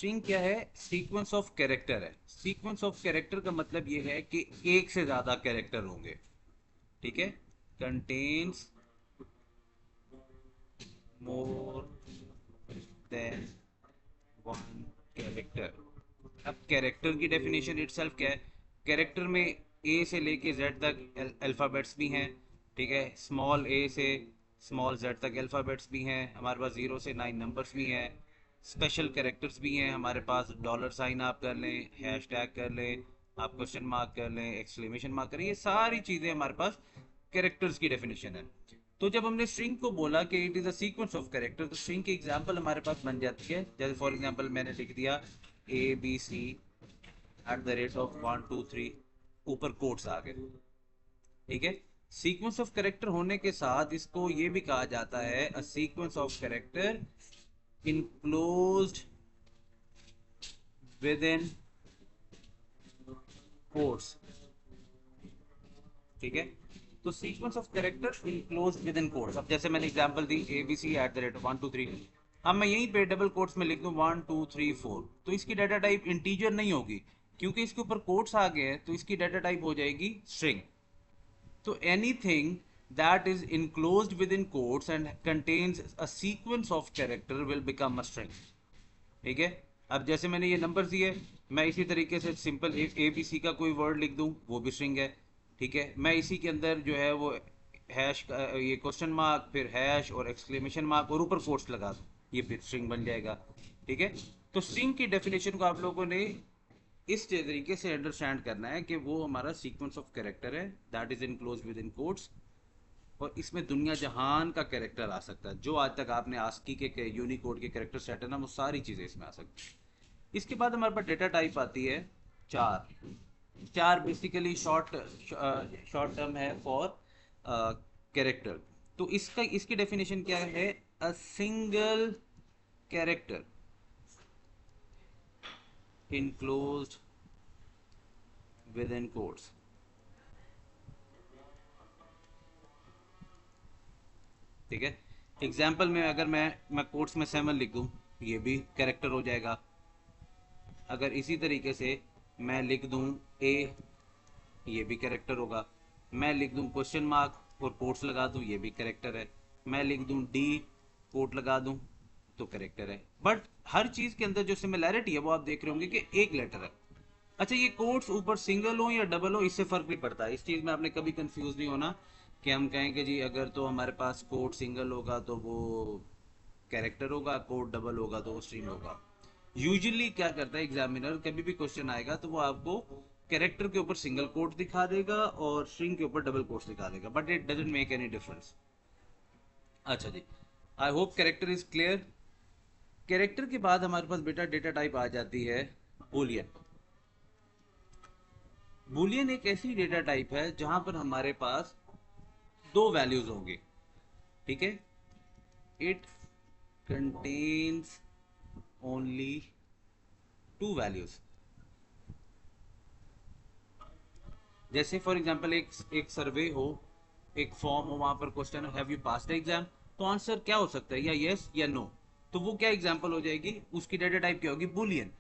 String क्या है? Sequence of character है। सीक्वेंस ऑफ कैरेक्टर का मतलब ये है कि एक से ज्यादा कैरेक्टर होंगे। ठीक है, contains more than one character. अब कैरेक्टर की डेफिनेशन इटसेल्फ क्या है? कैरेक्टर में ए से लेके जेड तक अल्फ़ाबेट्स भी हैं। ठीक है, स्मॉल ए से स्मॉल जेड तक अल्फ़ाबेट्स भी हैं। हमारे पास 0 से 9 नंबर्स भी हैं। स्पेशल कैरेक्टर्स भी हैं हमारे पास। डॉलर साइन आप कर लें, हैश टैग कर लें, आप क्वेश्चन मार्क कर लें, एक्सक्लेमेशन मार्क करें, ये सारी चीज़ें हमारे पास कैरेक्टर्स की डेफिनेशन है। तो जब हमने स्ट्रिंग को बोला कि it is a sequence of character, तो स्ट्रिंग की एग्जांपल हमारे पास बन जाती है। जैसे फॉर एग्जांपल मैंने लिख दिया ABC@1 2 3, ऊपर कोट्स आ गए। ठीक है, सीक्वेंस ऑफ कैरेक्टर होने के साथ इसको ये भी कहा जाता है a sequence of character enclosed with in quotes. ठीक है, तो sequence of character enclose with in quotes. अब जैसे मैंने एग्जांपल दी ABC@1 2 3, अब मैं यहीं पे डबल कोट्स में लिख दूं 1 2 3 4, तो इसकी डाटा टाइप इंटीजर नहीं होगी, क्योंकि इसके ऊपर कोट्स आ गए हैं, तो इसकी डाटा टाइप हो जाएगी स्ट्रिंग। तो anything that is enclosed within quotes and contains a sequence of character will become a string। ठीक है, अब जैसे मैंने ये नंबर दिए, मैं इसी तरीके से सिंपल ए बी सी का कोई वर्ड लिख दूं, वो भी स्ट्रिंग है। ठीक है, मैं इसी के अंदर जो है वो हैश का ये क्वेश्चन मार्क, फिर हैश और एक्सक्लेमेशन मार्क और ऊपर कोट्स लगा दूं, ये फिर स्ट्रिंग बन जाएगा। ठीक है, तो स्ट्रिंग की डेफिनेशन को आप लोगों ने इस तरीके से अंडरस्टैंड करना है कि वो हमारा सीक्वेंस ऑफ कैरेक्टर है that is enclose with in quotes, और इसमें दुनिया जहान का कैरेक्टर आ सकता है। जो आज तक आपने आस्की के यूनिकोड के कैरेक्टर सेट है ना, वो सारी चीज़ें इसमें आ सकती हैं। इसके बाद हमारे पास डेटा टाइप आती है चार। चार बेसिकली शॉर्ट शॉर्ट टर्म है फॉर कैरेक्टर। तो इसका इसकी डेफिनेशन क्या है? A single character enclosed with in quotes. ठीक है, एग्जाम्पल में अगर मैं कोट्स में 7 लिख दूं, ये भी कैरेक्टर हो जाएगा। अगर इसी तरीके से मैं लिख दूं ए, ये भी कैरेक्टर होगा। मैं लिख दूं क्वेश्चन मार्क और कोट्स लगा दूं, ये भी कैरेक्टर है। मैं लिख दूं डी, कोट लगा दूं, तो कैरेक्टर है। बट हर चीज के अंदर जो सिमिलैरिटी है वो आप देख रहे होंगे कि एक लेटर है। अच्छा, ये कोट्स ऊपर सिंगल हो या डबल हो इससे फर्क नहीं पड़ता। इस चीज में आपने कभी कंफ्यूज नहीं होना कि हम कहें कि जी अगर तो हमारे पास कोट सिंगल होगा तो वो कैरेक्टर होगा, कोट डबल होगा तो वो स्ट्रिंग होगा। यूजुअली क्या करता है एग्जामिनर, कभी भी क्वेश्चन आएगा तो वो आपको कैरेक्टर के ऊपर सिंगल कोट दिखा देगा और स्ट्रिंग के ऊपर डबल कोट्स दिखा देगा, but it doesn't make any difference. अच्छा जी, I hope character is clear. Character के बाद हमारे पास बेटा डेटा टाइप आ जाती है बूलियन। बूलियन एक ऐसी डेटा टाइप है जहां पर हमारे पास दो वैल्यूज होंगी। ठीक है, it contains only to values. जैसे फॉर एग्जांपल एक सर्वे हो, एक फॉर्म हो, वहां पर question have you passed exam, तो आंसर क्या हो सकता है? या यस या नो। तो वो क्या एग्जांपल हो जाएगी? उसकी डेटा टाइप क्या होगी? बूलियन।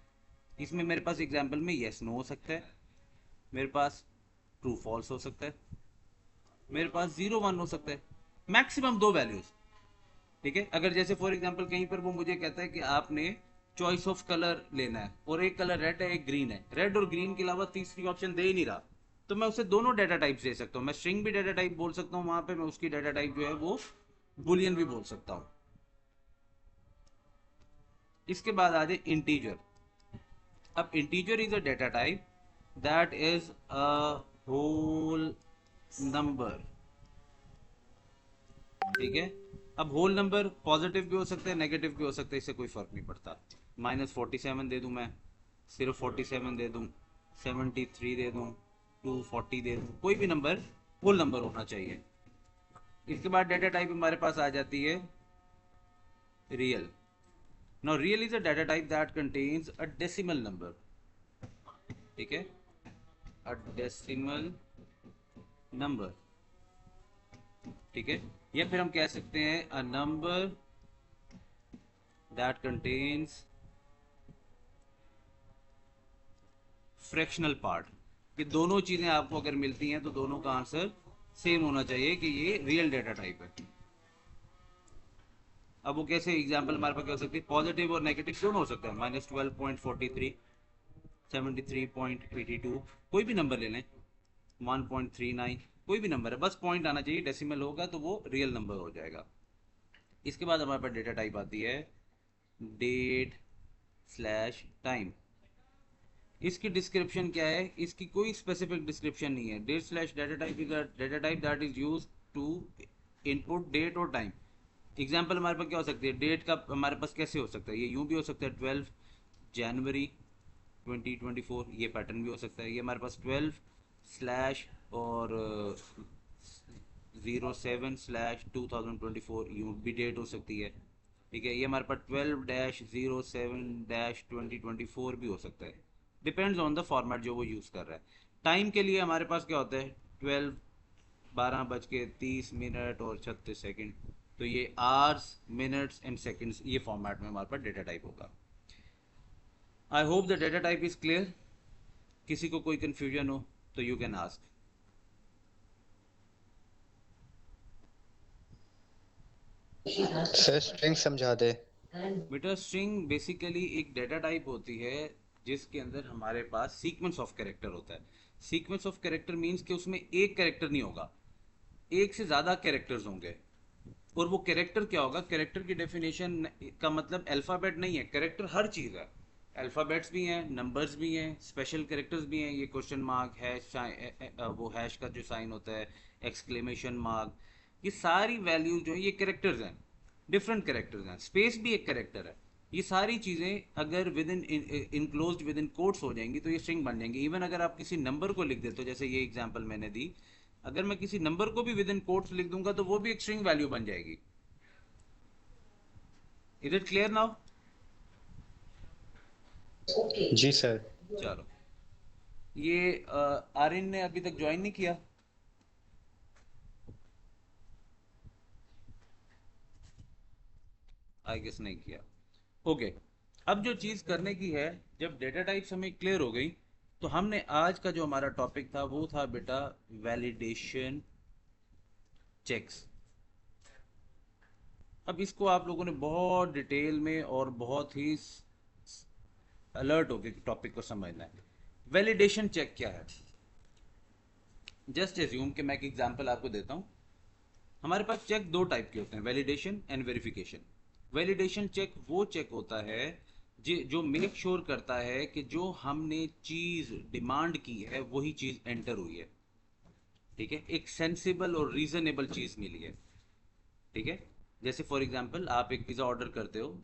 इसमें मेरे पास एग्जांपल में यस नो हो सकता है, मेरे पास ट्रू फॉल्स हो सकता है, मेरे पास 0 1 हो सकता है, मैक्सिमम दो वैल्यूज। ठीक है, अगर जैसे फॉर एग्जांपल कहीं पर वो मुझे कहता है कि आपने चॉइस ऑफ कलर लेना है और एक कलर रेड है एक ग्रीन है, रेड और ग्रीन के अलावा तीसरी ऑप्शन दे ही नहीं रहा, तो मैं उसे दोनों डेटा टाइप्स दे सकता हूँ। मैं स्ट्रिंग भी डेटा टाइप बोल सकता हूँ वहां पे, मैं उसकी डेटा टाइप जो है वो बुलियन भी बोल सकता हूँ। इसके बाद आ जाए इंटीजर। अब integer is a data type that is a whole number. ठीक है, अब होल नंबर पॉजिटिव भी हो सकता है नेगेटिव भी हो सकता है, इससे कोई फर्क नहीं पड़ता। -47 दे दूं मैं, सिर्फ 47 दे दूं, 73 दे दूं, 240 दे दूं, कोई भी नंबर होल नंबर होना चाहिए। इसके बाद डेटा टाइप हमारे पास आ जाती है real. Now real is a data type that contains a decimal number. ठीक है, अ डेसिमल नंबर। ठीक है, या फिर हम कह सकते हैं a number that contains fractional part. ये दोनों चीज़ें आपको अगर मिलती हैं तो दोनों का आंसर सेम होना चाहिए कि ये रियल डेटा टाइप है। अब वो कैसे एग्जाम्पल हमारे पास क्या हो सकती है, पॉजिटिव और नेगेटिव दोनों हो सकता है, -12.43, 73.82, कोई भी नंबर ले लें, 1.39, कोई भी नंबर है, बस पॉइंट आना चाहिए, डेसिमल होगा तो वो रियल नंबर हो जाएगा। इसके बाद हमारे पास डेटा टाइप आती है डेट स्लैश टाइम। इसकी डिस्क्रिप्शन क्या है, इसकी कोई स्पेसिफिक डिस्क्रिप्शन नहीं है। Date slash data type is data type that is use to input date और टाइम। एग्जाम्पल हमारे पास क्या हो सकती है, डेट का हमारे पास कैसे हो सकता है, ये यूं भी हो सकता है 12 जनवरी 2024, ये पैटर्न भी हो सकता है। ये हमारे पास 12 स्लैश और 07/2024 यूं भी डेट हो सकती है। ठीक है, ये हमारे पास 12-07-2024 भी हो सकता है, डिपेंड्स ऑन द फॉर्मेट जो वो यूज़ कर रहा है। टाइम के लिए हमारे पास क्या होता है, 12:12:30 और 36 सेकेंड, तो ये आवर्स, मिनट्स एंड सेकेंड्स, ये फॉर्मेट में हमारे पास डेटा टाइप होगा। I hope the data type is clear. किसी को कोई कंफ्यूजन हो तो you can ask. Sir string समझा दे। बेटा स्ट्रिंग बेसिकली एक डेटा टाइप होती है जिसके अंदर हमारे पास सीक्वेंस ऑफ कैरेक्टर होता है। सीक्वेंस ऑफ कैरेक्टर मीन्स कि उसमें एक कैरेक्टर नहीं होगा, एक से ज़्यादा कैरेक्टर्स होंगे। और वो कैरेक्टर क्या होगा, कैरेक्टर की डेफिनेशन का मतलब अल्फ़ाबेट नहीं है, कैरेक्टर हर चीज़ है। अल्फ़ाबेट्स भी हैं, नंबर्स भी हैं, स्पेशल कैरेक्टर्स भी हैं, ये क्वेश्चन मार्क, हैश, वो हैश का जो साइन होता है, एक्सक्लेमेशन मार्क, ये सारी वैल्यूज जो है ये कैरेक्टर्स हैं, डिफरेंट कैरेक्टर्स हैं। स्पेस भी एक कैरेक्टर है। ये सारी चीज़ें अगर with in enclosed with in quotes हो जाएंगी तो ये स्ट्रिंग बन जाएंगी। इवन अगर आप किसी नंबर को लिख देते हो, जैसे ये एग्जांपल मैंने दी, अगर मैं किसी नंबर को भी विद इन कोट्स लिख दूंगा तो वो भी एक स्ट्रिंग वैल्यू बन जाएगी। Is it clear now? जी सर। चलो, ये आर्यन ने अभी तक ज्वाइन नहीं किया। आई गेस नहीं किया। ओके, अब जो चीज़ करने की है, जब डेटा टाइप्स हमें क्लियर हो गई तो हमने आज का जो हमारा टॉपिक था वो था बेटा वैलिडेशन चेक्स। अब इसको आप लोगों ने बहुत डिटेल में और बहुत ही अलर्ट होकर टॉपिक को समझना है। वैलिडेशन चेक क्या है, जस्ट एज्यूम कि मैं एक एग्जांपल आपको देता हूँ। हमारे पास चेक दो टाइप के होते हैं, validation and verification. Validation check वो चेक होता है जो मेक श्योर करता है कि जो हमने चीज़ डिमांड की है वही चीज़ एंटर हुई है। ठीक है, एक सेंसिबल और रीजनेबल चीज़ मिली है। ठीक है, जैसे फॉर एग्जांपल आप एक पिज़्ज़ा ऑर्डर करते हो,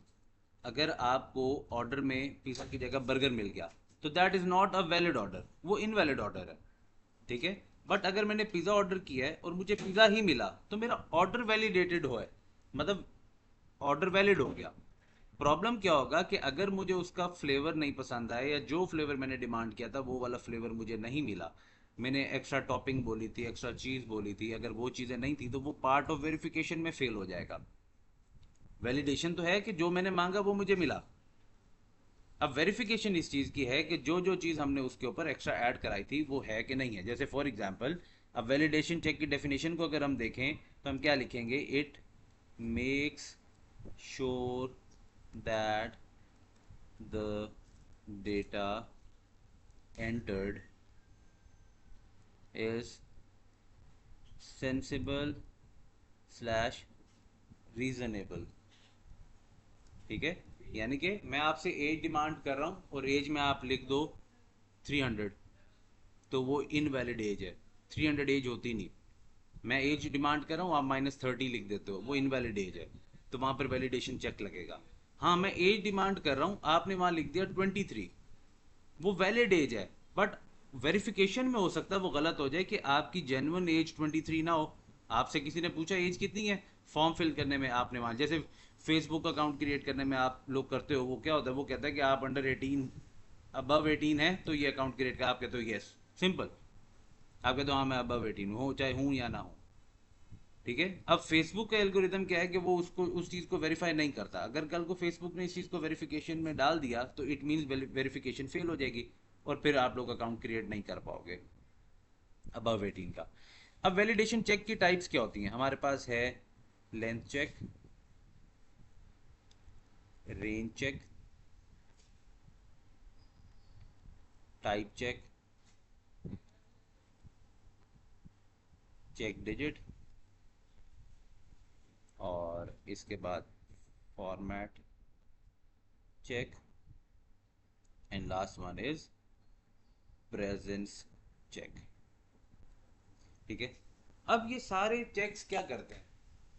अगर आपको ऑर्डर में पिज़्ज़ा की जगह बर्गर मिल गया तो that is not a valid order, वो इनवैलिड ऑर्डर है। ठीक है, बट अगर मैंने पिज़्ज़ा ऑर्डर किया है और मुझे पिज़्ज़ा ही मिला तो मेरा ऑर्डर वैलिडेटेड हो है, मतलब ऑर्डर वैलिड हो गया। प्रॉब्लम क्या होगा कि अगर मुझे उसका फ्लेवर नहीं पसंद आया या जो फ्लेवर मैंने डिमांड किया था वो वाला फ्लेवर मुझे नहीं मिला, मैंने एक्स्ट्रा टॉपिंग बोली थी, एक्स्ट्रा चीज़ बोली थी, अगर वो चीज़ें नहीं थी तो वो पार्ट ऑफ वेरिफिकेशन में फेल हो जाएगा। वैलिडेशन तो है कि जो मैंने मांगा वो मुझे मिला। अब वेरिफिकेशन इस चीज़ की है कि जो जो चीज़ हमने उसके ऊपर एक्स्ट्रा ऐड कराई थी वो है कि नहीं है। जैसे फॉर एग्जांपल, अब वैलिडेशन चेक की डेफिनेशन को अगर हम देखें तो हम क्या लिखेंगे, it makes sure that the data entered is sensible slash reasonable. ठीक है, यानी कि मैं आपसे एज डिमांड कर रहा हूँ और एज में आप लिख दो 300, तो वो इनवैलिड एज है, 300 एज होती नहीं। मैं एज डिमांड कर रहा हूँ, आप -30 लिख देते हो, वो इनवैलिड एज है, तो वहाँ पर वैलिडेशन चेक लगेगा। हाँ, मैं एज डिमांड कर रहा हूँ, आपने वहाँ लिख दिया 23, वो वैलिड एज है, बट वेरिफिकेशन में हो सकता है वो गलत हो जाए कि आपकी जेन्युइन एज 23 ना हो। आपसे किसी ने पूछा एज कितनी है, फॉर्म फिल करने में आपने वहाँ, जैसे फेसबुक अकाउंट क्रिएट करने में आप लोग करते हो, वो क्या होता है, वो कहता है कि आप अंडर 18, अबव 18 है तो ये अकाउंट क्रिएट कर, आप कहते हो यस, सिंपल। आप कहते हो हाँ मैं अबव 18 हूँ, चाहे हूँ या ना हूँ। ठीक है, अब फेसबुक का एल्गोरिदम क्या है कि वो उसको उस चीज़ को वेरीफाई नहीं करता। अगर कल को फेसबुक ने इस चीज़ को वेरिफिकेशन में डाल दिया तो इट मीन्स वेरिफिकेशन फेल हो जाएगी। और फिर आप लोग अकाउंट क्रिएट नहीं कर पाओगे अबव 18 का। अब वैलिडेशन चेक की टाइप्स क्या होती हैं? हमारे पास है length check, range check, type check, check digit, और इसके बाद format check, and last one is presence check. ठीक है, अब ये सारे चेक्स क्या करते हैं?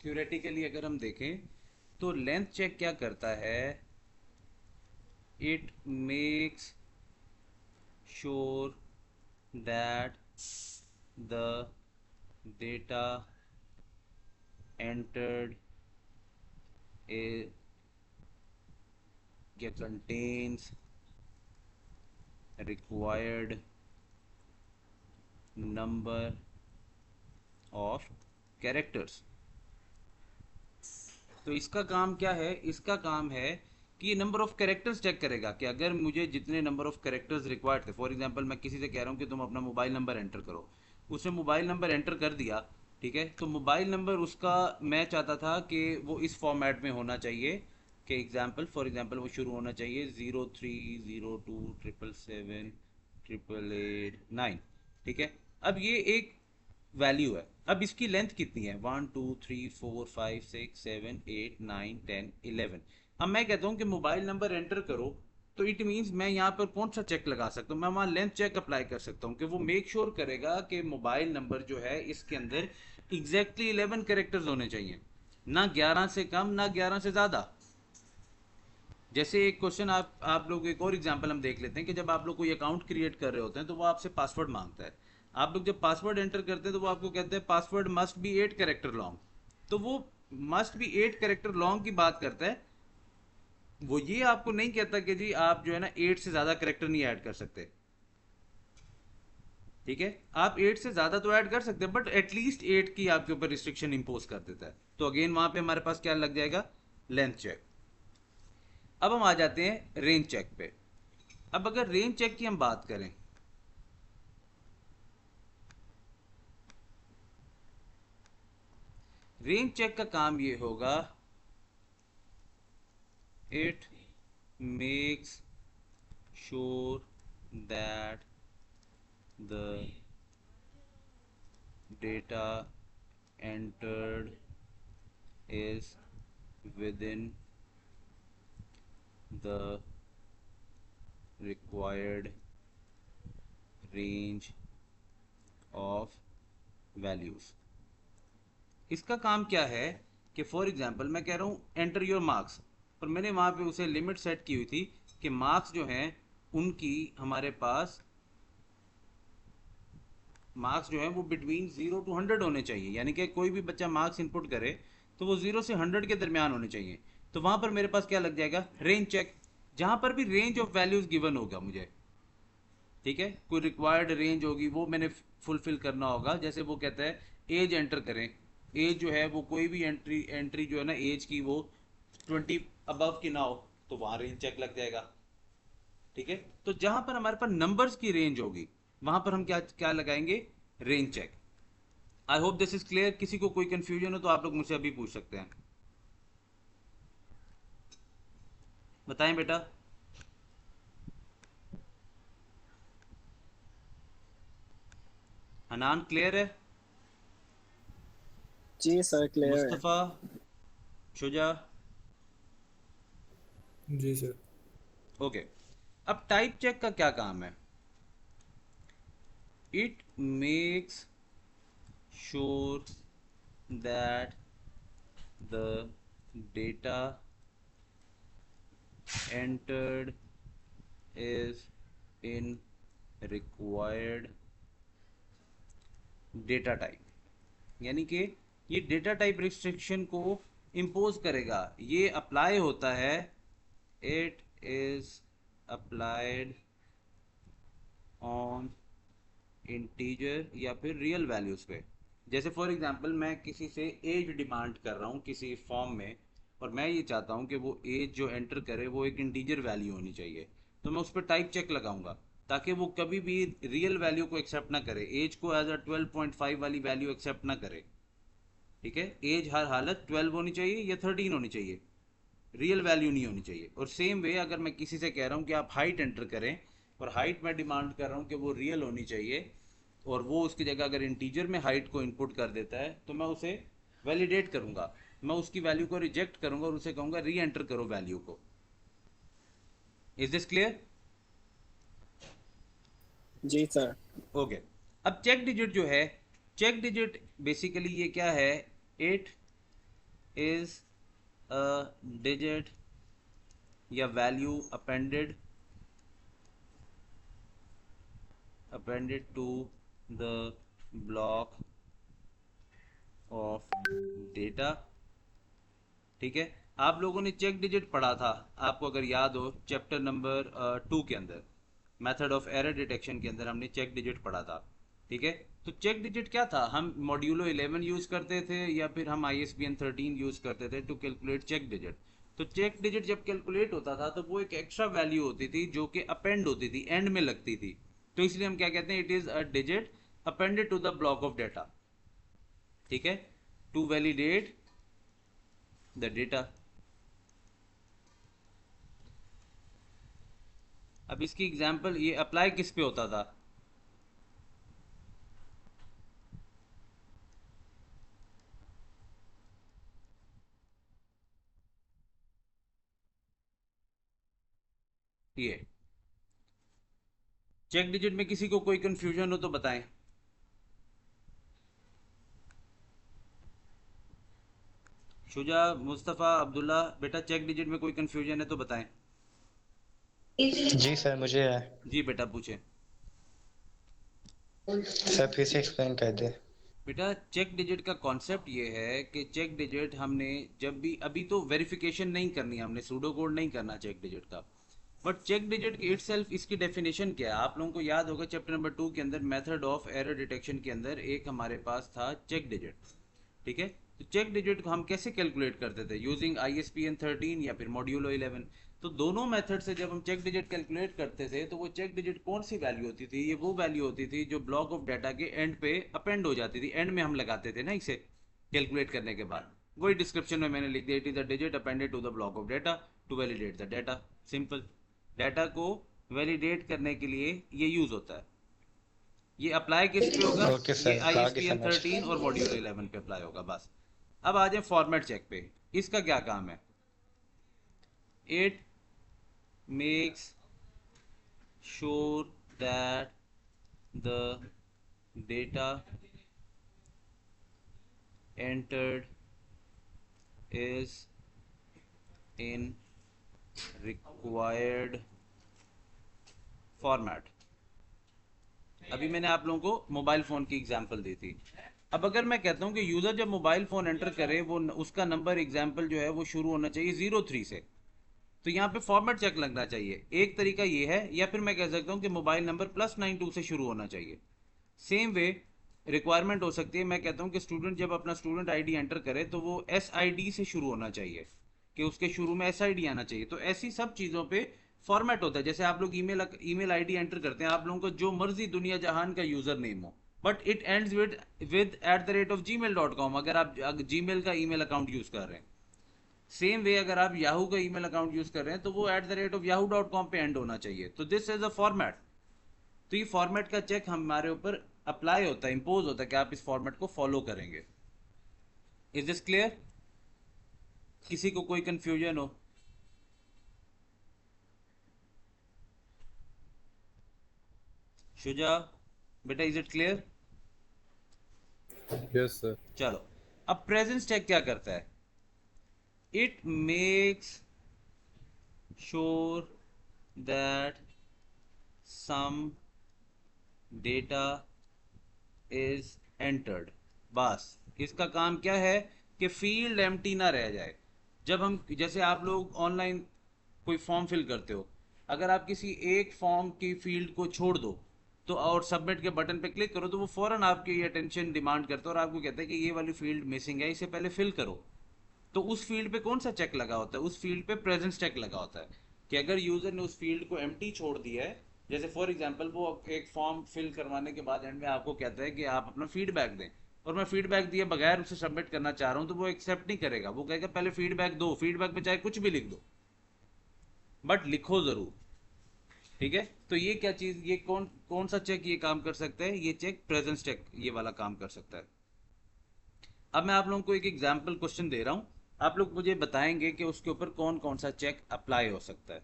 थ्योरेटिकली अगर हम देखें तो लेंथ चेक क्या करता है? It makes sure that the data entered contains required number of characters। तो इसका काम क्या है? इसका काम है कि ये नंबर ऑफ कैरेक्टर्स चेक करेगा कि अगर मुझे जितने नंबर ऑफ कैरेक्टर्स रिक्वायर्ड थे, फॉर एग्जांपल मैं किसी से कह रहा हूँ कि तुम अपना मोबाइल नंबर एंटर करो, उसने मोबाइल नंबर एंटर कर दिया, ठीक है, तो मोबाइल नंबर उसका मैं चाहता था कि वो इस फॉर्मेट में होना चाहिए कि एग्जांपल फॉर एग्जांपल वो शुरू होना चाहिए 0302 777 888 9। ठीक है, अब ये एक वैल्यू है। अब इसकी लेंथ कितनी है? 1 2 3 4 5 6 7 8 9 10 11। अब मैं कहता हूँ कि मोबाइल नंबर एंटर करो, तो इट मीन्स मैं यहाँ पर कौन सा चेक लगा सकता हूँ? मैं वहाँ लेंथ चेक अप्लाई कर सकता हूँ कि वो मेक श्योर करेगा कि मोबाइल नंबर जो है इसके अंदर एग्जैक्टली 11 कैरेक्टर्स होने चाहिए, ना 11 से कम ना 11 से ज़्यादा। जैसे एक क्वेश्चन आप लोग एक और एग्जांपल हम देख लेते हैं कि जब आप लोग कोई अकाउंट क्रिएट कर रहे होते हैं तो वो आपसे पासवर्ड मांगता है। आप लोग जब पासवर्ड एंटर करते हैं तो वो आपको कहते हैं password must be 8 character long. तो वो मस्ट बी 8 कैरेक्टर लॉन्ग की बात करता है, वो ये आपको नहीं कहता कि जी आप जो है ना 8 से ज़्यादा कैरेक्टर नहीं ऐड कर सकते। ठीक है, आप 8 से ज़्यादा तो ऐड कर सकते हैं बट एटलीस्ट 8 की आपके ऊपर रिस्ट्रिक्शन इंपोज कर देता है। तो अगेन वहां पे हमारे पास क्या लग जाएगा? Length check. अब हम आ जाते हैं रेंज चेक पे। अब अगर रेंज चेक की हम बात करें, रेंज चेक का काम ये होगा, it makes sure that the data entered is with in the required range of values। इसका काम क्या है कि फॉर एग्जांपल मैं कह रहा हूँ एंटर योर मार्क्स, और मैंने वहाँ पे उसे लिमिट सेट की हुई थी कि मार्क्स जो हैं उनकी हमारे पास मार्क्स जो है वो बिटवीन 0 to 100 होने चाहिए, यानी कि कोई भी बच्चा मार्क्स इनपुट करे तो वो 0 से 100 के दरमियान होने चाहिए। तो वहाँ पर मेरे पास क्या लग जाएगा? रेंज चेक, जहाँ पर भी रेंज ऑफ वैल्यूज़ गिवन होगा मुझे, ठीक है, कोई रिक्वायर्ड रेंज होगी वो मैंने फुलफिल करना होगा। जैसे वो कहता है एज एंटर करें, एज जो है वो कोई भी एंट्री जो है ना एज की वो 20 अबव की ना हो, तो वहाँ रेंज चेक लग जाएगा। ठीक है, तो जहां पर हमारे पास नंबर्स की रेंज होगी वहां पर हम क्या क्या लगाएंगे? Range check. I hope this is clear. किसी को कोई कंफ्यूजन हो तो आप लोग मुझसे अभी पूछ सकते हैं। बताएं बेटा। हनान क्लियर है? जी सर क्लियर है। मुस्तफ़ा, शुजा? जी सर। ओके, अब टाइप चेक का क्या काम है? It makes sure that the data entered is in required data type, यानी कि ये डेटा टाइप रिस्ट्रिक्शन को इम्पोज करेगा। ये अप्लाई होता है, it is applied on integer या फिर रियल वैल्यूज पे। जैसे फॉर एग्जांपल मैं किसी से एज डिमांड कर रहा हूँ किसी फॉर्म में, और मैं ये चाहता हूँ कि वो एज जो एंटर करे वो एक इंटीजर वैल्यू होनी चाहिए, तो मैं उस पर टाइप चेक लगाऊंगा ताकि वो कभी भी रियल वैल्यू को एक्सेप्ट ना करे, एज को एज अ 12.5 वाली वैल्यू एक्सेप्ट ना करे। ठीक है, एज हर हालत 12 होनी चाहिए या 13 होनी चाहिए, रियल वैल्यू नहीं होनी चाहिए। और सेम वे अगर मैं किसी से कह रहा हूँ कि आप हाइट एंटर करें, और हाइट मैं डिमांड कर रहा हूँ कि वो रियल होनी चाहिए, और वो उसकी जगह अगर इंटीजर में हाइट को इनपुट कर देता है, तो मैं उसे वैलिडेट करूंगा, मैं उसकी वैल्यू को रिजेक्ट करूंगा और उसे कहूंगा री एंटर करो वैल्यू को। Is this clear? जी सर। ओके। अब चेक डिजिट जो है, चेक डिजिट बेसिकली ये क्या है, इट इज अ डिजिट या value appended to the block of data। ठीक है, आप लोगों ने चेक डिजिट पढ़ा था, आपको अगर याद हो चैप्टर नंबर 2 के अंदर, मेथड ऑफ एरर डिटेक्शन के अंदर हमने चेक डिजिट पढ़ा था। ठीक है, तो चेक डिजिट क्या था, हम मॉड्यूलो 11 यूज करते थे या फिर हम ISBN 13 यूज करते थे टू कैलकुलेट चेक डिजिट। तो चेक डिजिट जब कैलकुलेट होता था तो वो एक एक्स्ट्रा वैल्यू होती थी जो कि अपेंड होती थी, एंड में लगती थी। तो इसलिए हम क्या कहते हैं, it is a digit appended to the block of data. ठीक है, टू वैलिडेट द डेटा। अब इसकी एग्जांपल ये अप्लाई किस पे होता था, ये चेक डिजिट में किसी को कोई कंफ्यूजन हो तो बताएं। शुजा, मुस्तफ़ा, अब्दुल्ला, बेटा चेक डिजिट में कोई कंफ्यूजन है तो बताएं। जी सर, मुझे है। जी बेटा पूछें। सर फिर से एक्सप्लेन कर दे। बेटा चेक डिजिट का कॉन्सेप्ट ये है कि चेक डिजिट हमने जब भी, अभी तो वेरिफिकेशन नहीं करनी, हमने सूडो कोड नहीं करना चेक डिजिट का, बट चेक डिजिट इटसेल्फ इसकी डेफिनेशन क्या है, आप लोगों को याद होगा चैप्टर नंबर 2 के अंदर मेथड ऑफ एरर डिटेक्शन के अंदर एक हमारे पास था चेक डिजिट। ठीक है, तो चेक डिजिट को हम कैसे कैलकुलेट करते थे, यूजिंग ISBN 13 या फिर मॉड्यूलो 11। तो दोनों मेथड से जब हम चेक डिजिट कैलकुलेट करते थे तो वो चेक डिजिट कौन सी वैल्यू होती थी, ये वो वैल्यू होती थी जो ब्लॉक ऑफ डाटा के एंड पे अपेंड हो जाती थी, एंड में हम लगाते थे ना इसे कैलकुलेट करने के बाद। वही डिस्क्रिप्शन में मैंने लिख दिया, it is a digit appended to the block of data to validate the data. Simple, data को वैलिडेट करने के लिए ये यूज होता है। ये अप्लाई किस पे होगा, ओके ये सर, आगे ISBN समझ। 13 और मॉड्यूल 11 पे अप्लाई होगा बस। अब आ जाए फॉर्मेट चेक पे, इसका क्या काम है, it makes sure that the data entered is in required format। अभी मैंने आप लोगों को मोबाइल फ़ोन की एग्जांपल दी थी। अब अगर मैं कहता हूँ कि यूज़र जब मोबाइल फ़ोन एंटर करे, वो उसका नंबर एग्जांपल जो है वो शुरू होना चाहिए 03 से, तो यहाँ पे फॉर्मेट चेक लगना चाहिए। एक तरीका ये है, या फिर मैं कह सकता हूँ कि मोबाइल नंबर +92 से शुरू होना चाहिए। सेम वे रिक्वायरमेंट हो सकती है, मैं कहता हूँ कि स्टूडेंट जब अपना स्टूडेंट ID एंटर करे तो वो SID से शुरू होना चाहिए, कि उसके शुरू में SID आना चाहिए। तो ऐसी सब चीज़ों पे फॉर्मेट होता है। जैसे आप लोग ईमेल ID एंटर करते हैं, आप लोगों को जो मर्जी दुनिया जहान का यूज़र नेम हो, but it ends with @gmail.com, अगर आप जीमेल का ईमेल अकाउंट यूज़ कर रहे हैं। सेम वे अगर आप याहू का ईमेल अकाउंट यूज़ कर रहे हैं तो वो @yahoo.com पे एंड होना चाहिए। तो दिस इज अ फॉर्मेट। तो ये फॉर्मेट का चेक हमारे ऊपर अप्लाई होता है, इंपोज होता है कि आप इस फॉर्मेट को फॉलो करेंगे। Is this clear? किसी को कोई कंफ्यूजन हो? शुजा, बेटा is it clear? Yes sir. चलो, अब प्रेजेंस चेक क्या करता है, it makes sure that some data is entered. बस इसका काम क्या है कि फील्ड एम्प्टी ना रह जाए। जब हम, जैसे आप लोग ऑनलाइन कोई फॉर्म फिल करते हो, अगर आप किसी एक फॉर्म की फील्ड को छोड़ दो तो, और सबमिट के बटन पे क्लिक करो, तो वो फौरन आपकी अटेंशन डिमांड करता है और आपको कहता है कि ये वाली फील्ड मिसिंग है, इसे पहले फिल करो। तो उस फील्ड पे कौन सा चेक लगा होता है, उस फील्ड पे प्रेजेंस चेक लगा होता है, कि अगर यूजर ने उस फील्ड को एम्प्टी छोड़ दिया है जैसे फॉर एग्जांपल वो एक फॉर्म फिल करवाने के बाद एंड में आपको कहता है कि आप अपना फीडबैक दें, और मैं फीडबैक दिए बगैर उसे सबमिट करना चाह रहा हूँ, तो वो एक्सेप्ट नहीं करेगा। वो कहेगा पहले फीडबैक दो, फीडबैक पे चाहे कुछ भी लिख दो, बट लिखो जरूर। ठीक है, तो ये क्या चीज, ये कौन कौन सा चेक ये काम कर सकता है? ये चेक प्रेजेंस चेक ये वाला काम कर सकता है। अब मैं आप लोगों को एक एग्जाम्पल क्वेश्चन दे रहा हूँ, आप लोग मुझे बताएंगे कि उसके ऊपर कौन कौन सा चेक अप्लाई हो सकता है।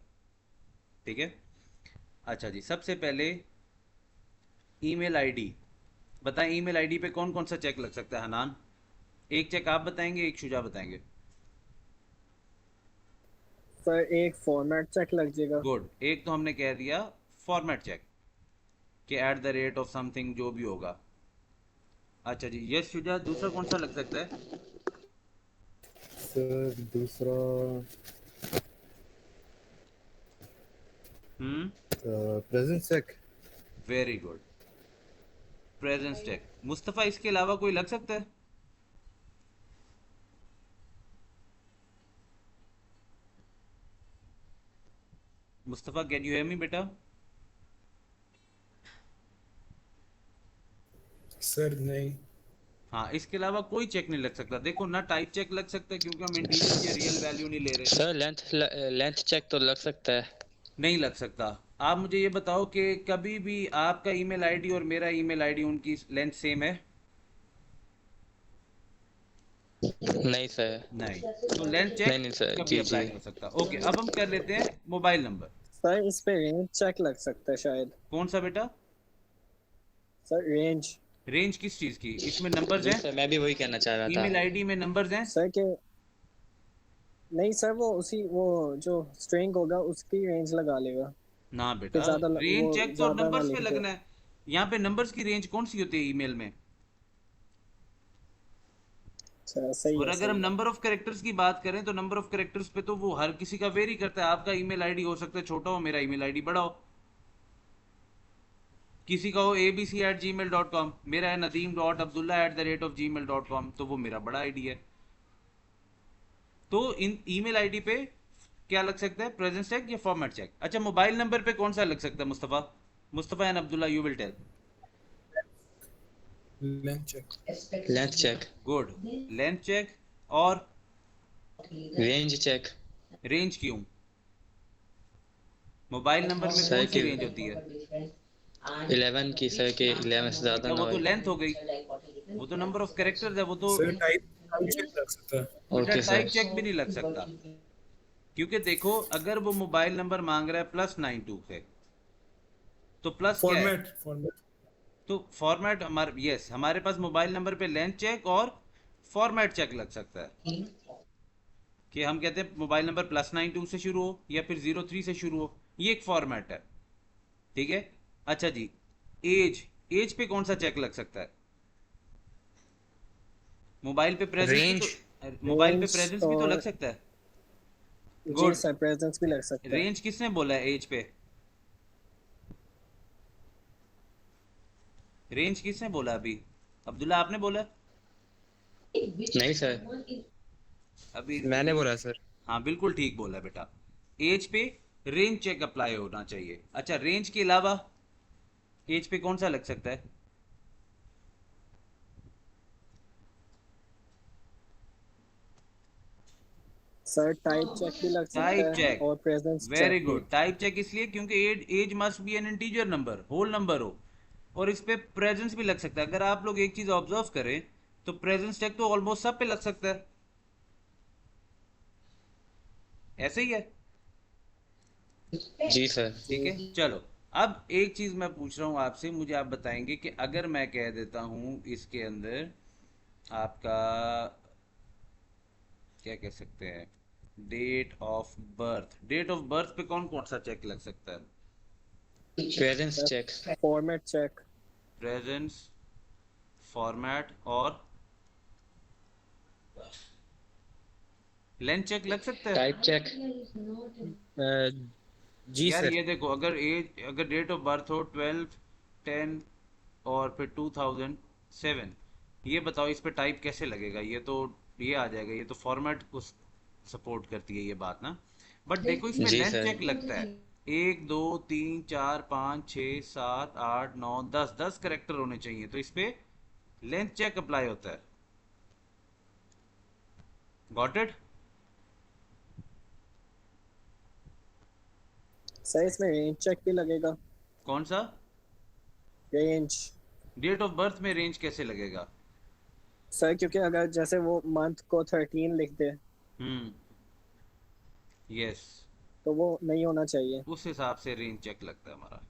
ठीक है, अच्छा जी, सबसे पहले ईमेल आईडी बताएं। ईमेल आईडी पे कौन कौन सा चेक लग सकता है हनान? एक चेक आप बताएंगे, एक शुजा बताएंगे। सर एक फॉर्मेट चेक लग जाएगा। गुड, एक तो हमने कह दिया फॉर्मेट चेक कि at the rate of something जो भी होगा। अच्छा जी, यस शुजा, दूसरा कौन सा लग सकता है? सर दूसरा hmm, present check. Very good, presence check. Mustafa, इसके अलावा कोई लग सकता है? Mustafa, can you hear me बेटा? सर नहीं। हाँ, इसके अलावा कोई चेक नहीं लग सकता। देखो ना, टाइप चेक लग सकता है क्योंकि हम इंटीजर की रियल वैल्यू नहीं ले रहे। सर लेंथ चेक तो लग सकता है। नहीं लग सकता। आप मुझे ये बताओ कि कभी भी आपका ईमेल आईडी और मेरा ईमेल आईडी उनकी लेंथ सेम है? नहीं सर। नहीं, तो लेंथ नहीं चेक नहीं सर, कभी जी जी। अप्लाई नहीं हो सकता। ओके, अब हम कर लेते हैं मोबाइल नंबर। सर इस पे रेंज चेक लग सकता है शायद। कौन सा बेटा? Sir range. रेंज किस चीज़ की? इसमें नंबर्स जी हैं? सर, मैं भी वही कहना चाह रहा था। ईमेल आईडी में नंबर्स हैं? सर के नहीं सर, वो उसी वो जो स्ट्रिंग होगा उसकी रेंज लगा लेगा ना कि बेटा, वो रेंज चेक तो ज्यादा ना नंबर्स पे लिख दे। लगना है। यहाँ पे नंबर्स की रेंज कौन सी होती है ईमेल में? अच्छा सही और है अगर हम सही है। नंबर ऑफ कैरेक्टर्स की बात करें तो नंबर ऑफ कैरेक्टर्स पे तो वो हर किसी का वेरी करता है। आपका ईमेल आईडी हो सकता है छोटा हो, मेरा ईमेल आईडी बड़ा हो। किसी का हो abc@gmail.com, मेरा है nadeem.abdullah@the rate of gmail.com, तो वो मेरा बड़ा आईडी है। तो इन ईमेल आईडी पे क्या लग सकता है? प्रेजेंस चेक या फॉर्मेट चेक? अच्छा, मोबाइल नंबर पे कौन सा लग सकता है Mustafa? Mustafa and Abdullah, you will tell. Length check. Length check. Good, length check. और रेंज चेक। रेंज क्यों? मोबाइल नंबर में सर कौन सी के रेंज होती है? 11 की, सर के 11 से ज्यादा बेटा, ना वो तो हो। लेंथ हो गई, वो तो नंबर ऑफ कैरेक्टर्स है, वो तो। सर टाइप चेक लग सकता है। बेटा, ओके टाइप सर। चेक भी नहीं लग सकता, क्योंकि देखो अगर वो मोबाइल नंबर मांग रहा है +92 से, तो प्लस क्या है? फॉर्मेट। तो फॉर्मेट हमारे, यस, हमारे पास मोबाइल नंबर पे लेंथ चेक और फॉर्मेट चेक लग सकता है कि हम कहते हैं मोबाइल नंबर +92 से शुरू हो या फिर 03 से शुरू हो, ये एक फॉर्मेट है। ठीक है, अच्छा जी, एज, एज पे कौन सा चेक लग सकता है? मोबाइल पे प्रेजेंस भी तो, रेंज। मोबाइल पे रेंज प्रेजेंस भी तो लग और सकता है। जी गुड, सर प्रेजेंस भी लग सकता है। रेंज किसने बोला है एज पे? रेंज किसने बोला अभी? अब्दुल्ला, आपने बोला? नहीं सर, अभी मैंने बोला सर। हाँ, बिल्कुल ठीक बोला बेटा। एज पे रेंज चेक अप्लाई होना चाहिए। अच्छा, रेंज के अलावा एज पे कौन सा लग सकता है? सर टाइप चेक भी लग सकता टाइप है चेक, और प्रेजेंस वेरी चेक भी। गुड। टाइप चेक इसलिए क्योंकि age age must be an integer number, whole number हो। और इस पे प्रेजेंस भी लग सकता है। अगर आप लोग एक चीज ऑब्जर्व करें तो प्रेजेंस चेक तो ऑलमोस्ट सब पे लग सकता है, ऐसे ही है। जी सर। ठीक जी है, चलो। अब एक चीज मैं पूछ रहा हूँ आपसे, मुझे आप बताएंगे कि अगर मैं कह देता हूँ इसके अंदर आपका, क्या कह सकते हैं, date of birth, date of birth पे कौन कौन सा चेक लग सकता है? Presence check. Format check. Presence, format और लेंथ चेक लग सकता है। Type check. जी यार सर। ये देखो, अगर एज, अगर डेट ऑफ बर्थ हो 12/10 और फिर 2007, ये बताओ इस पे टाइप कैसे लगेगा? ये तो ये आ जाएगा, ये तो फॉर्मेट को सपोर्ट करती है ये बात ना। बट देखो, इसमें जी लेंथ सर। चेक लगता है। 1 2 3 4 5 6 7 8 9 10 10 करेक्टर होने चाहिए, तो इस पे लेंथ चेक अप्लाई होता है। Got it? सर इसमें रेंज चेक भी लगेगा? कौन सा? रेंज। डेट ऑफ बर्थ में रेंज कैसे लगेगा? सर क्योंकि अगर जैसे वो मंथ को 13 लिख दे हम्म, यस, तो वो नहीं होना चाहिए। उस हिसाब से रेंज चेक लगता है हमारा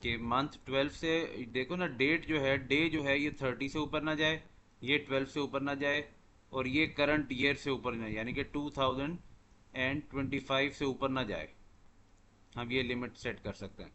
कि मंथ 12 से, देखो ना, डेट जो है, डे जो है, ये 30 से ऊपर ना जाए, ये 12 से ऊपर ना जाए, और ये करंट ईयर से ऊपर ना, यानी कि 2025 से ऊपर ना जाए। हम ये लिमिट सेट कर सकते हैं।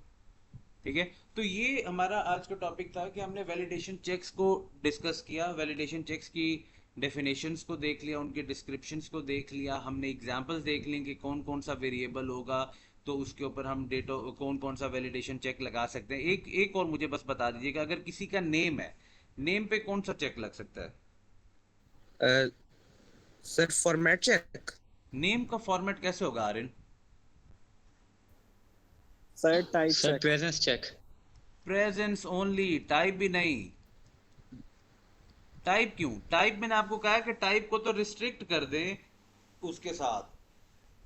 ठीक है, तो ये हमारा आज का टॉपिक था कि हमने वैलिडेशन चेक्स को डिस्कस किया, वैलिडेशन चेक्स की डेफिनेशंस को देख लिया, उनके डिस्क्रिप्शंस को देख लिया, हमने एग्जांपल्स देख लिए कि कौन कौन सा वेरिएबल होगा, तो उसके ऊपर हम डेटा कौन कौन सा वैलिडेशन चेक लगा सकते हैं। एक एक और मुझे बस बता दीजिएगा, अगर किसी का नेम है, नेम पे कौन सा चेक लग सकता है? Sir format check. नेम का फॉर्मेट कैसे होगा Aryan? Sir type sir check. Presence check. Presence only, type भी नहीं। टाइप क्यों? टाइप मैंने आपको कहा है कि टाइप को तो रिस्ट्रिक्ट कर दें उसके साथ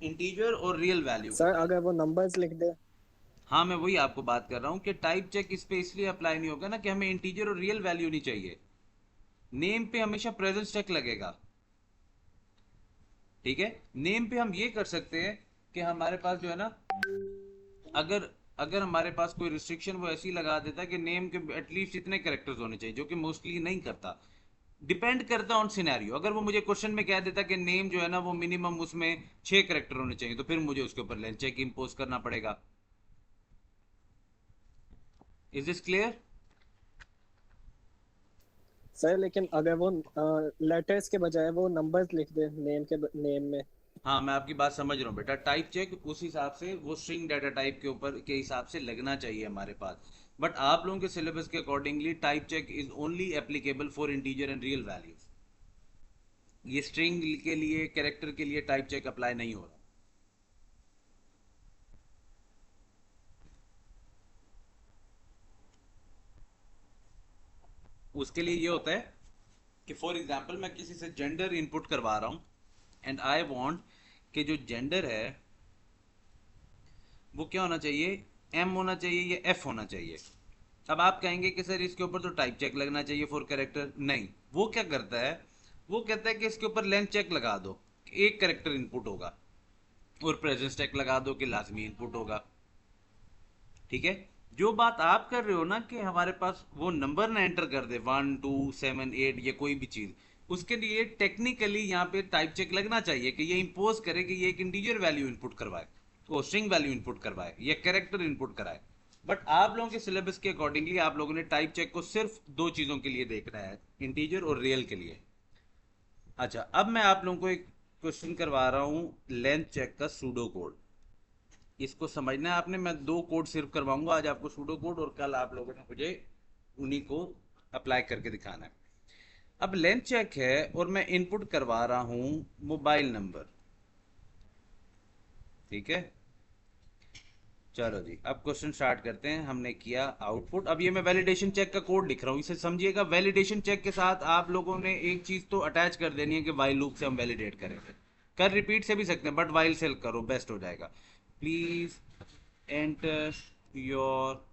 इंटीजर और रियल वैल्यू के सर साथ। अगर वो नंबर्स लिख दे? हाँ, मैं वही आपको बात कर रहा हूँ कि टाइप चेक इस पे इसलिए अप्लाई नहीं होगा ना कि हमें इंटीजर और रियल वैल्यू नहीं चाहिए। नेम पे हमेशा प्रेजेंस चेक लगेगा। ठीक है, नेम पे हम ये कर सकते हैं कि हमारे पास जो है ना, अगर अगर हमारे पास कोई रिस्ट्रिक्शन वो ऐसी लगा देता है कि नेम के एटलीस्ट इतने कैरेक्टर्स होने चाहिए, जो कि मोस्टली नहीं करता। डिपेंड करता ऑन सिनेरियो। अगर वो मुझे क्वेश्चन में कह देता कि नेम जो है ना वो मिनिमम उसमें 6 कैरेक्टर होने चाहिए, तो फिर मुझे उसके ऊपर लेंथ चेक इंपोज करना पड़ेगा। Is this clear? सर लेकिन अगर वो लेटर्स के बजाय वो नंबर्स लिख दे नेम में? हाँ, मैं आपकी बात समझ रहा हूँ बेटा। टाइप चेक उस हिसाब से, वो स्ट्रिंग डाटा टाइप के ऊपर के हिसाब से लगना चाहिए हमारे पास। बट आप लोगों के सिलेबस के accordingly type check is only applicable for integer and real values. ये स्ट्रिंग के लिए, कैरेक्टर के लिए टाइप चेक अप्लाई नहीं हो रहा। उसके लिए ये होता है कि फॉर एग्जाम्पल मैं किसी से जेंडर इनपुट करवा रहा हूँ, एंड आई वांट कि जो जेंडर है वो क्या होना चाहिए, एम होना चाहिए या एफ होना चाहिए। अब आप कहेंगे कि सर इसके ऊपर तो टाइप चेक लगना चाहिए फॉर कैरेक्टर। नहीं, वो क्या करता है, वो कहता है कि इसके ऊपर लेंथ चेक लगा दो, एक कैरेक्टर इनपुट होगा, और प्रेजेंस चेक लगा दो कि लाजमी इनपुट होगा। ठीक है, जो बात आप कर रहे हो ना कि हमारे पास वो नंबर ना एंटर कर दे 1 2 7 8 या कोई भी चीज, उसके लिए टेक्निकली यहाँ पे टाइप चेक लगना चाहिए कि ये इंपोज करे कि ये एक इंटीजर वैल्यू इनपुट करवाए, वो स्ट्रिंग वैल्यू इनपुट करवाए या कैरेक्टर इनपुट कराए। बट आप लोगों के सिलेबस के अकॉर्डिंगली आप लोगों ने टाइप चेक को सिर्फ दो चीजों के लिए देखना है, इंटीजर और रियल के लिए। अच्छा, अब मैं आप लोगों को एक क्वेश्चन करवा रहा हूँ लेंथ चेक का सूडो कोड। इसको समझना है आपने। मैं दो कोड सिर्फ करवाऊंगा आज आपको, सूडो कोड, और कल आप लोगों ने मुझे उन्हीं को अप्लाई करके दिखाना है। अब लेंथ चेक है और मैं इनपुट करवा रहा हूं मोबाइल नंबर। ठीक है, चलो जी, अब क्वेश्चन स्टार्ट करते हैं। हमने किया आउटपुट। अब ये मैं वैलिडेशन चेक का कोड लिख रहा हूँ, इसे समझिएगा। वैलिडेशन चेक के साथ आप लोगों ने एक चीज तो अटैच कर देनी है कि वाइल लूप से हम वैलिडेट करेंगे। कर रिपीट से भी सकते हैं, बट वाइल से करो, बेस्ट हो जाएगा। Please enter your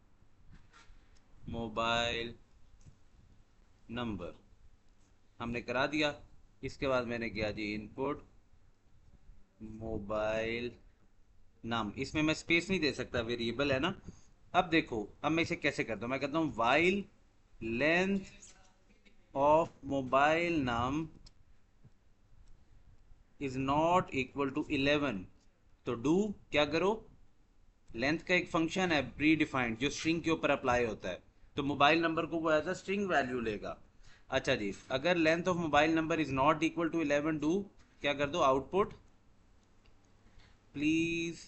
mobile number, हमने करा दिया। इसके बाद मैंने किया जी इनपुट मोबाइल नाम। इसमें मैं स्पेस नहीं दे सकता, वेरिएबल है ना। अब देखो, अब मैं इसे कैसे करता हूँ, मैं कहता हूँ वाइल लेंथ ऑफ मोबाइल नाम इज नॉट इक्वल टू 11। तो डू क्या करो, लेंथ का एक फंक्शन है प्री डिफाइंड जो स्ट्रिंग के ऊपर अप्लाई होता है, तो मोबाइल नंबर को वो एज अ स्ट्रिंग वैल्यू लेगा। अच्छा जी, अगर length of mobile number is not equal to 11, do क्या कर दो, output please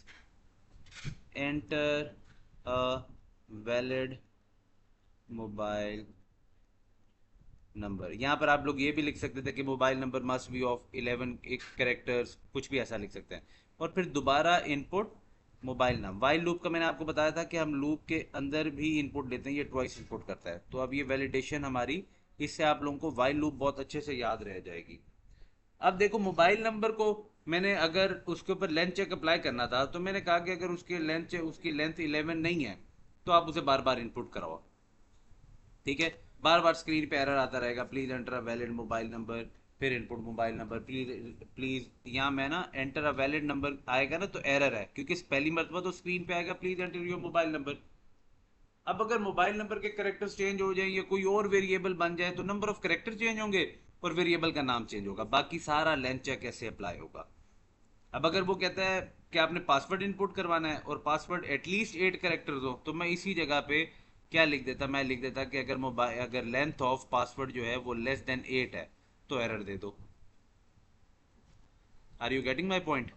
enter a valid mobile number. यहाँ पर आप लोग ये भी लिख सकते थे कि mobile number must be of 11 एक कैरेक्टर्स, कुछ भी ऐसा लिख सकते हैं। और फिर दोबारा इनपुट मोबाइल नाम। वाइल लूप का मैंने आपको बताया था कि हम लूप के अंदर भी इनपुट लेते हैं, ये ट्वाइस इनपुट करता है। तो अब ये वैलिडेशन हमारी, इससे आप लोगों को वाइल लूप बहुत अच्छे से याद रह जाएगी। अब देखो मोबाइल नंबर को मैंने अगर उसके ऊपर लेंथ चेक अप्लाई करना था तो मैंने कहा कि अगर उसकी लेंथ 11 नहीं है तो आप उसे बार बार इनपुट कराओ, ठीक है। बार बार स्क्रीन पे एरर आता रहेगा, please enter a valid mobile number, फिर इनपुट मोबाइल नंबर, प्लीज यहाँ मैं ना एंटर अ वैलिड नंबर आएगा ना तो एरर है, क्योंकि पहली मरतबा तो स्क्रीन पे आएगा please enter your mobile number. अब अगर मोबाइल नंबर के करेक्टर्स चेंज हो जाए या कोई और वेरिएबल बन जाए तो नंबर ऑफ करेक्टर चेंज होंगे और वेरिएबल का नाम चेंज होगा, बाकी सारा लेंथ चेक कैसे अप्लाई होगा। अब अगर वो कहता है कि आपने पासवर्ड इनपुट करवाना है और पासवर्ड एटलीस्ट 8 करेक्टर्स हो, तो मैं इसी जगह पे क्या लिख देता, मैं लिख देता कि अगर लेंथ ऑफ पासवर्ड जो है वो लेस देन 8 है तो एरर दे दो। Are you getting my point?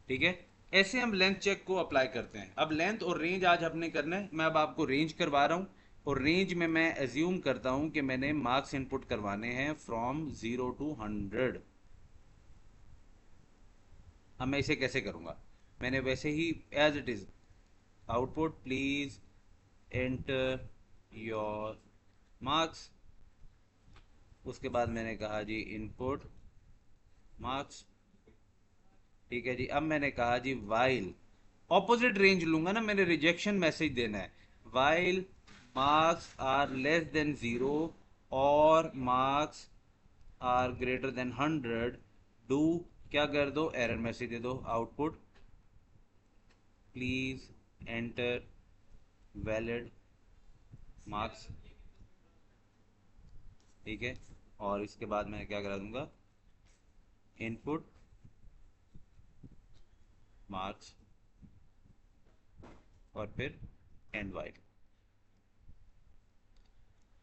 ठीक है, ऐसे हम लेंथ चेक को अप्लाई करते हैं। अब लेंथ और रेंज आज हमने करना है, मैं अब आपको रेंज करवा रहा हूँ। और रेंज में मैं एज्यूम करता हूँ कि मैंने मार्क्स इनपुट करवाने हैं फ्रॉम 0 to 100। अब मैं इसे कैसे करूँगा, मैंने वैसे ही as it is output please enter your marks, उसके बाद मैंने कहा जी इनपुट मार्क्स, ठीक है जी। अब मैंने कहा जी वाइल, ऑपोजिट रेंज लूंगा ना, मैंने रिजेक्शन मैसेज देना है, while marks are less than 0 और marks are greater than 100 do क्या कर दो, एरर मैसेज दे दो, output please enter valid marks, ठीक है। और इसके बाद मैं क्या करा दूंगा, इनपुट मार्क्स और फिर एंड वाइल।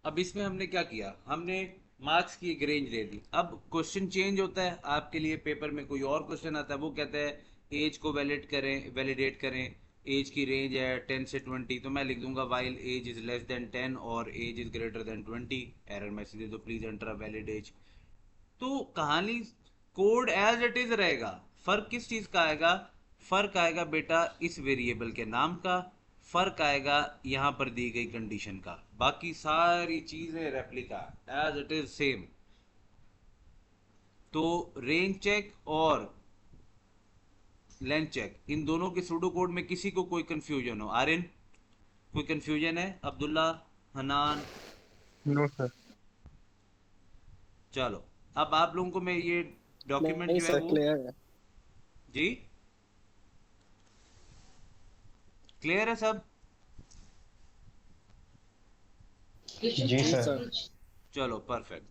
अब इसमें हमने क्या किया, हमने मार्क्स की एक रेंज दे दी। अब क्वेश्चन चेंज होता है, आपके लिए पेपर में कोई और क्वेश्चन आता है, वो कहता है एज को वैलिडेट करें, एज की रेंज है 10 से 20, तो मैं लिख दूंगा while age is less than 10 और age is greater than 20, error message दे दो please enter a valid age. तो कहानी कोड एज इट इज रहेगा, फर्क किस चीज का आएगा, फर्क आएगा बेटा इस वेरिएबल के नाम का, फर्क आएगा यहां पर दी गई कंडीशन का, बाकी सारी चीजें replica as it is same. तो रेंज चेक और लेंथ चेक इन दोनों के सूडो कोड में किसी को कोई कंफ्यूजन हो, आर्यन कोई कंफ्यूजन है, अब्दुल्ला, हनान? No sir. चलो अब आप लोगों को मैं ये डॉक्यूमेंट नहीं जो है सर, वो क्लियर है। जी क्लियर है सब? जी जी सर। सर। चलो परफेक्ट।